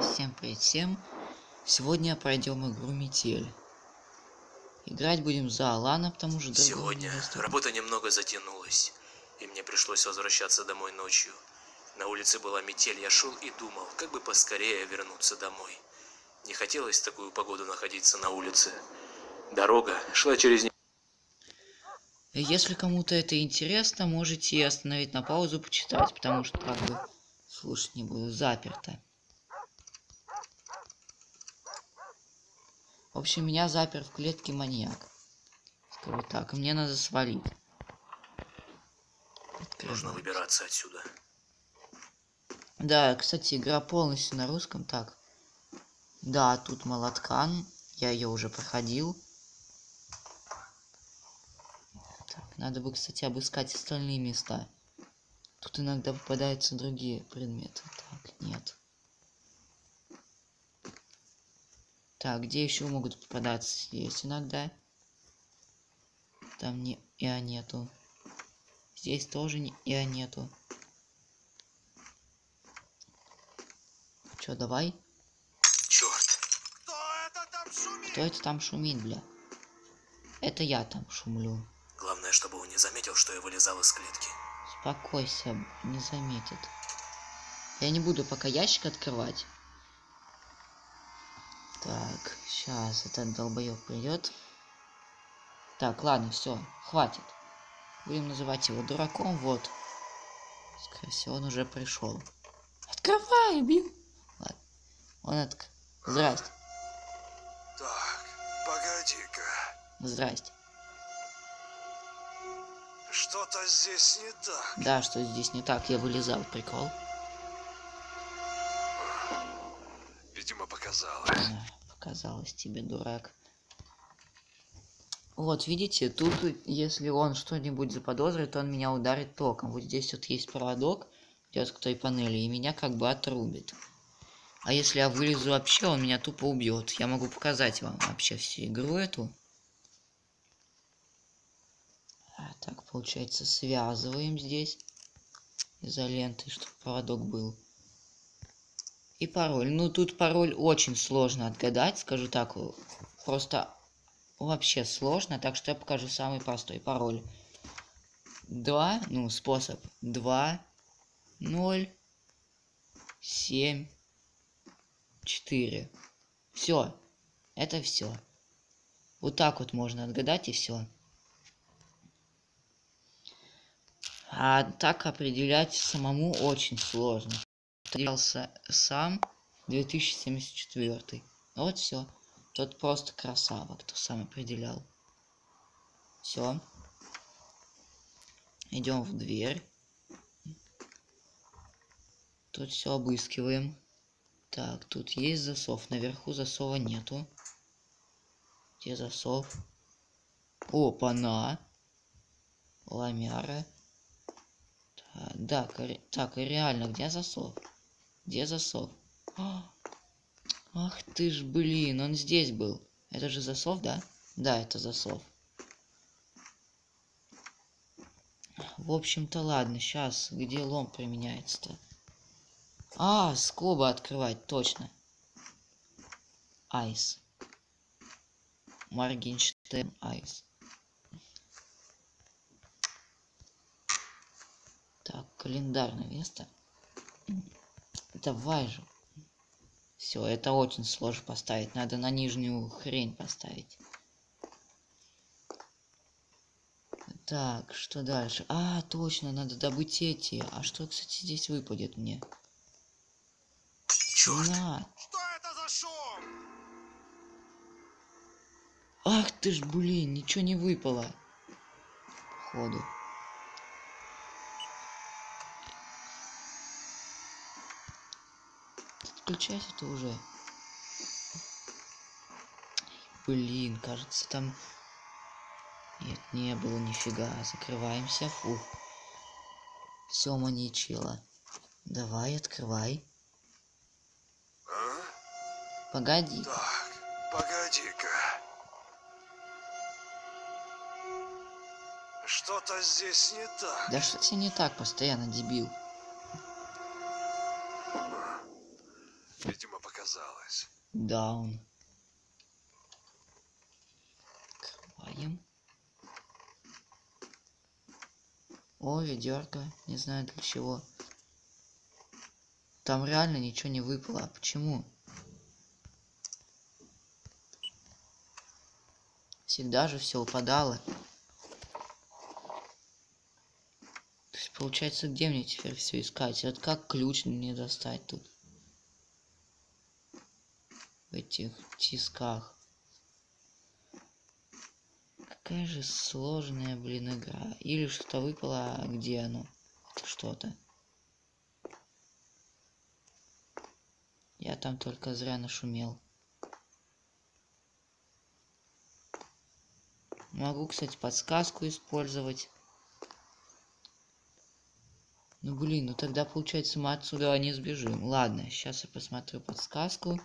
Всем привет всем! Сегодня пройдем игру Метель. Играть будем за Алана, потому что Сегодня работа немного затянулась, и мне пришлось возвращаться домой ночью. На улице была метель, я шел и думал, как бы поскорее вернуться домой. Не хотелось в такую погоду находиться на улице. Дорога шла через... Если кому-то это интересно, можете остановить на паузу, почитать, потому что как бы слушать не буду, заперто. В общем, меня запер в клетке маньяк. Скажу так, мне надо свалить. Нужно выбираться отсюда. Да, кстати, игра полностью на русском. Так. Да, тут Молоткан. Я ее уже проходил. Так, надо бы, кстати, обыскать остальные места. Тут иногда попадаются другие предметы. Так, нет. Так, где еще могут попадаться? Здесь иногда. Там не... нету. Здесь тоже нету. Чё, давай? Черт! Кто это там шумит, бля? Это я там шумлю. Главное, чтобы он не заметил, что я вылезал из клетки. Успокойся, не заметит. Я не буду пока ящик открывать. Так, сейчас этот долбоёб придет. Так, ладно, все, хватит. Будем называть его дураком, вот. Скорее всего, он уже пришел. Открывай, бил. Ладно. Он Здрасте. Так, погоди-ка. Здрасте. Что-то здесь не так. Да, что здесь не так, я вылезал, прикол. Видимо, показалось. Показалось тебе, дурак. Вот, видите, тут, если он что-нибудь заподозрит, то он меня ударит током. Вот здесь вот есть проводок, идет к той панели, и меня как бы отрубит. А если я вылезу вообще, он меня тупо убьет. Я могу показать вам вообще всю игру эту. Так, получается, связываем здесь изолентой, чтобы проводок был. И пароль. Ну, тут пароль очень сложно отгадать, скажу так. Просто вообще сложно, так что я покажу самый простой пароль. 2, ну, способ. 2, 0, 7, 4. Все. Это все. Вот так вот можно отгадать и все. А так определять самому очень сложно. Определялся сам 2074. Вот все. Тот просто красава, кто сам определял. Все. Идем в дверь. Тут все обыскиваем. Так, тут есть засов. Наверху засова нету. Где засов? Опа-на! Ламяра. Да, так, реально, где засов? Где засов? Ах ты ж, блин, он здесь был. Это же засов, да? Да, это засов. В общем-то, ладно, сейчас, где лом применяется-то? А, скоба открывать, точно. Айс. Моргенштерн Айс. Так, календарное место. Давай же. Все, это очень сложно поставить. Надо на нижнюю хрень поставить. Так, что дальше? А, точно, надо добыть эти. А что, кстати, здесь выпадет мне? Черт! На. Что это за шум? Ах ты ж, блин, ничего не выпало. Походу. Включайся-то уже. Блин, кажется, там... Нет, не было нифига. Закрываемся. Фух. Все, маньячило. Давай, открывай. А? Погоди. Так, погоди-ка. Что-то здесь не так. Да что тебе не так постоянно, дебил? Видимо, показалось. показалось. Даун. Открываем. О, ведерко. Не знаю для чего. Там реально ничего не выпало. А почему? Всегда же все упадало. То есть получается, где мне теперь все искать? Вот как ключ мне достать тут? В этих тисках. Какая же сложная, блин, игра. Или что-то выпало, а где оно? Это что-то. Я там только зря нашумел. Могу, кстати, подсказку использовать. Ну блин, ну тогда получается мы отсюда не сбежим. Ладно, сейчас я посмотрю подсказку.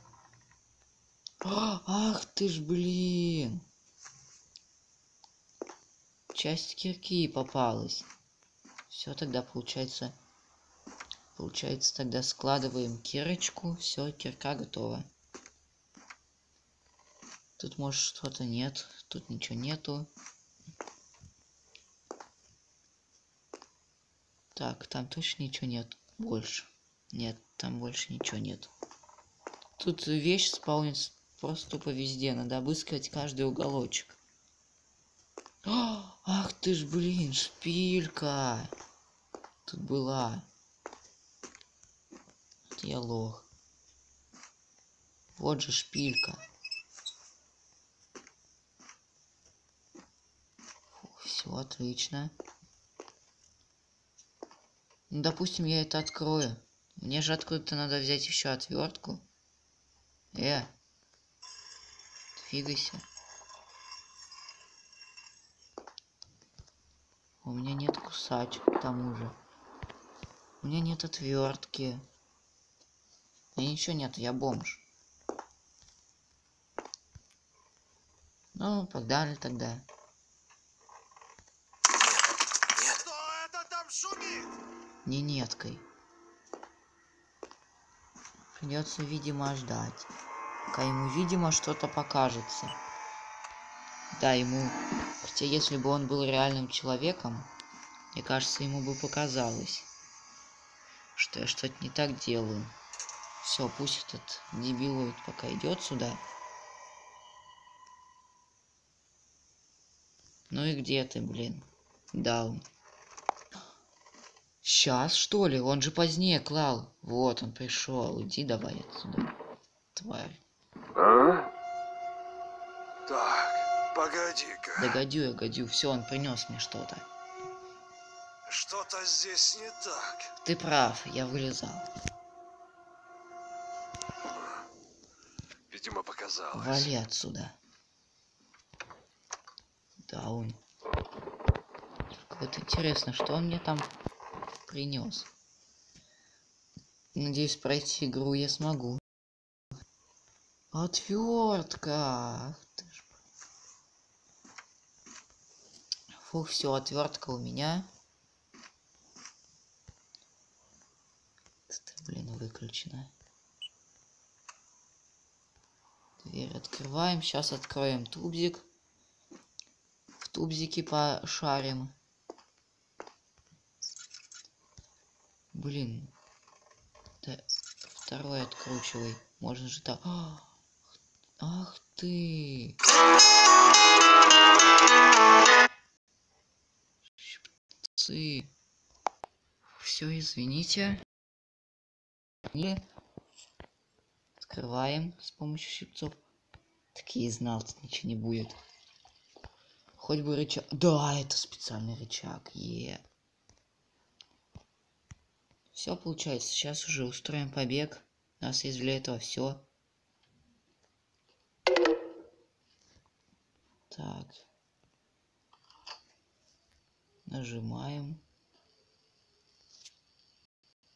Ах ты ж, блин. Часть кирки попалась. Все, тогда получается тогда складываем кирочку. Все, кирка готова. Тут может что-то нет. Тут ничего нету. Так, там точно ничего нет. Больше. Нет, там больше ничего нет. Тут вещь спаунится просто тупо везде. Надо обыскивать каждый уголочек. Ах ты ж, блин, шпилька. Тут была. Вот я лох. Вот же шпилька. Все отлично. Ну, допустим, я это открою. Мне же откуда-то надо взять еще отвертку. Двигайся. У меня нет кусачек, к тому же. У меня нет отвертки. И ничего нет, я бомж. Ну, погнали тогда. Нет. Кто это там шумит? Не неткой. Придется, видимо, ждать. Пока ему, видимо, что-то покажется. Да, ему... Хотя, если бы он был реальным человеком, мне кажется, ему бы показалось, что я что-то не так делаю. Все, пусть этот дебилоид пока идет сюда. Ну и где ты, блин? Даун. Сейчас, что ли? Он же позднее клал. Вот он пришел. Иди давай отсюда. Тварь. А? Так, погоди-ка. Да гадю. Все, он принес мне что-то. Что-то здесь не так. Ты прав, я вылезал. Видимо, показалось. Вали отсюда. Даун. Вот интересно, что он мне там принес. Надеюсь, пройти игру я смогу. Отвертка. Ах ты ж. Фух, все, отвертка у меня. Это, блин, выключена. Дверь открываем. Сейчас откроем тубзик. В тубзике пошарим. Блин. Да, второй откручивай. Можно же так. Ах ты. Щипцы. Все, извините. И открываем с помощью щипцов. Такие знал, тут ничего не будет. Хоть бы рычаг. Да, это специальный рычаг. Все получается. Сейчас уже устроим побег. У нас есть для этого все. Так. Нажимаем.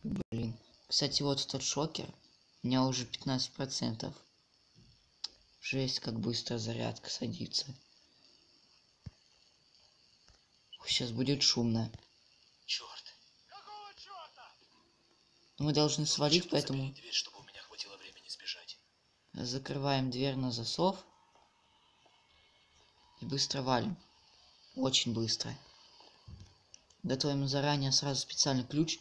Блин. Кстати, вот этот шокер. У меня уже 15%. Жесть, как быстро зарядка садится. Сейчас будет шумно. Черт. Какого черта? Но мы должны свалить, поэтому... Дверь, чтобы у меня хватило времени сбежать. Закрываем дверь на засов. И быстро валим. Очень быстро. Готовим заранее сразу специальный ключ.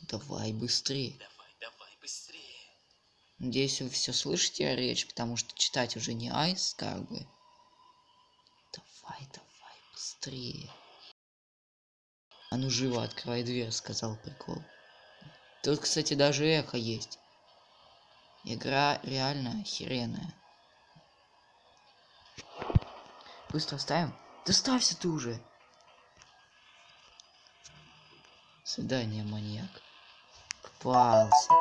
Давай быстрее. Давай, быстрее. Надеюсь, вы все слышите речь, потому что читать уже не айс, как бы. Давай, быстрее. А ну живо открывай дверь, сказал прикол. Тут, кстати, даже эхо есть. Игра реально охеренная. Быстро ставим. Да ставься ты уже. Свидание, маньяк. Попался.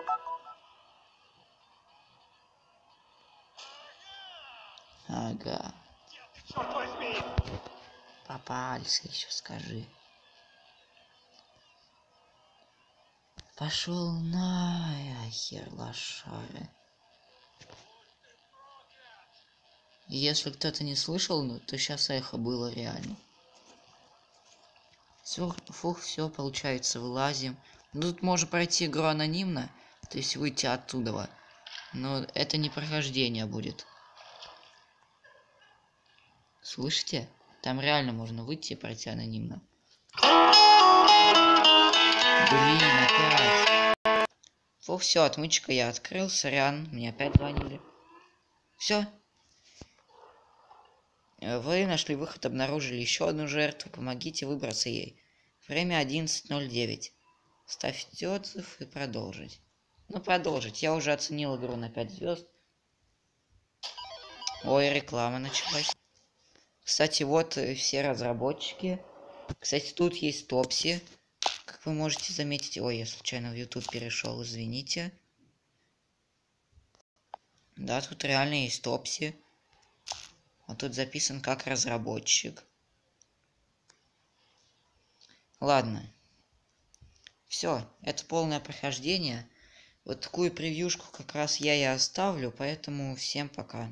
Ага. Попался, еще скажи. Пошел нахер, лошара. Если кто-то не слышал, ну, то сейчас эхо было реально. Фух, все, получается, вылазим. Ну, тут можно пройти игру анонимно, то есть выйти оттуда. Но это не прохождение будет. Слышите? Там реально можно выйти и пройти анонимно. Блин, опять. Фух, все, отмычка я открыл, сорян, мне опять звонили. Все. Вы нашли выход, обнаружили еще одну жертву. Помогите выбраться ей. Время 11:09. Ставьте отзыв и продолжить. Ну, продолжить. Я уже оценил игру на 5 звезд. Ой, реклама началась. Кстати, вот все разработчики. Кстати, тут есть Топси. Как вы можете заметить... Ой, я случайно в YouTube перешел, извините. Да, тут реально есть Топси. Вот тут записан как разработчик. Ладно. Все, это полное прохождение. Вот такую превьюшку как раз я и оставлю, поэтому всем пока.